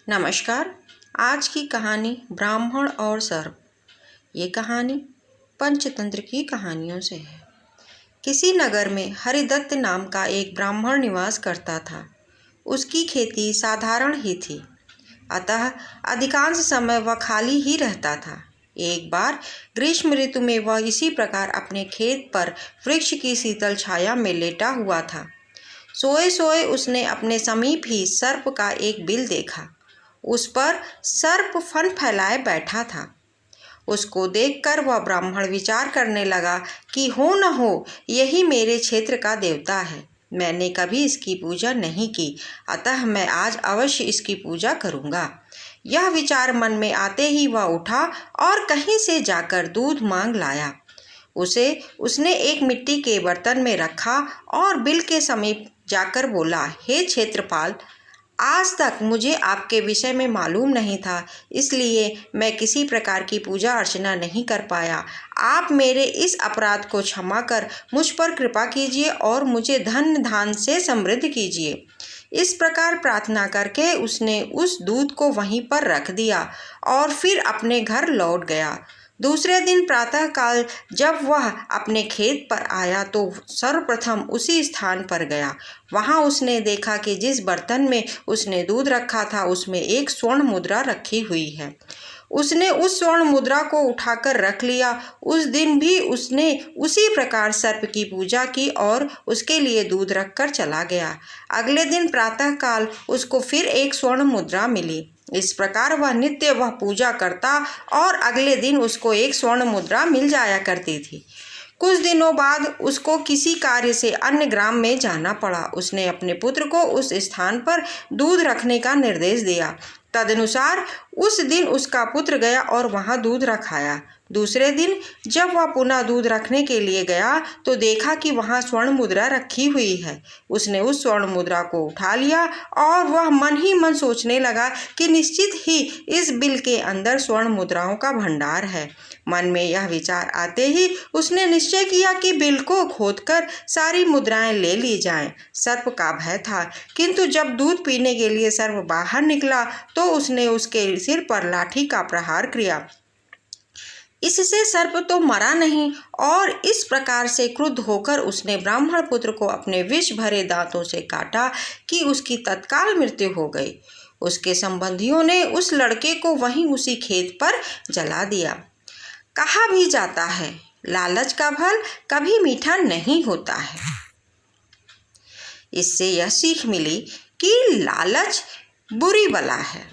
नमस्कार। आज की कहानी ब्राह्मण और सर्प। ये कहानी पंचतंत्र की कहानियों से है। किसी नगर में हरिदत्त नाम का एक ब्राह्मण निवास करता था। उसकी खेती साधारण ही थी, अतः अधिकांश समय वह खाली ही रहता था। एक बार ग्रीष्म ऋतु में वह इसी प्रकार अपने खेत पर वृक्ष की शीतल छाया में लेटा हुआ था। सोए सोए उसने अपने समीप ही सर्प का एक बिल देखा। उस पर सर्प फन फैलाए बैठा था। उसको देखकर वह ब्राह्मण विचार करने लगा कि हो न हो यही मेरे क्षेत्र का देवता है। मैंने कभी इसकी पूजा नहीं की, अतः मैं आज अवश्य इसकी पूजा करूँगा। यह विचार मन में आते ही वह उठा और कहीं से जाकर दूध मांग लाया। उसने एक मिट्टी के बर्तन में रखा और बिल के समीप जाकर बोला, हे क्षेत्रपाल, आज तक मुझे आपके विषय में मालूम नहीं था, इसलिए मैं किसी प्रकार की पूजा अर्चना नहीं कर पाया। आप मेरे इस अपराध को क्षमा कर मुझ पर कृपा कीजिए और मुझे धन धान से समृद्ध कीजिए। इस प्रकार प्रार्थना करके उसने उस दूध को वहीं पर रख दिया और फिर अपने घर लौट गया। दूसरे दिन प्रातःकाल जब वह अपने खेत पर आया तो सर्वप्रथम उसी स्थान पर गया। वहां उसने देखा कि जिस बर्तन में उसने दूध रखा था उसमें एक स्वर्ण मुद्रा रखी हुई है। उसने उस स्वर्ण मुद्रा को उठाकर रख लिया। उस दिन भी उसने उसी प्रकार सर्प की पूजा की और उसके लिए दूध रखकर चला गया। अगले दिन प्रातःकाल उसको फिर एक स्वर्ण मुद्रा मिली। इस प्रकार वह नित्य वह पूजा करता और अगले दिन उसको एक स्वर्ण मुद्रा मिल जाया करती थी। कुछ दिनों बाद उसको किसी कार्य से अन्य ग्राम में जाना पड़ा। उसने अपने पुत्र को उस स्थान पर दूध रखने का निर्देश दिया। तदनुसार उस दिन उसका पुत्र गया और वहां दूध रखाया। दूसरे दिन जब वह पुनः दूध रखने के लिए गया तो देखा कि वहां स्वर्ण मुद्रा रखी हुई है। उसने उस स्वर्ण मुद्रा को उठा लिया और वह मन ही मन सोचने लगा कि निश्चित ही इस बिल के अंदर स्वर्ण मुद्राओं का भंडार है। मन में यह विचार आते ही उसने निश्चय किया कि बिल को खोदकर सारी मुद्राएं ले ली जाएं। सर्प का भय था, किंतु जब दूध पीने के लिए सर्प बाहर निकला तो उसने उसके सिर पर लाठी का प्रहार किया। इससे सर्प तो मरा नहीं और इस प्रकार से क्रुद्ध होकर उसने ब्राह्मण पुत्र को अपने विष भरे दांतों से काटा कि उसकी तत्काल मृत्यु हो गई। उसके संबंधियों ने उस लड़के को वहीं उसी खेत पर जला दिया। कहा भी जाता है, लालच का फल कभी मीठा नहीं होता है। इससे यह सीख मिली कि लालच बुरी बला है।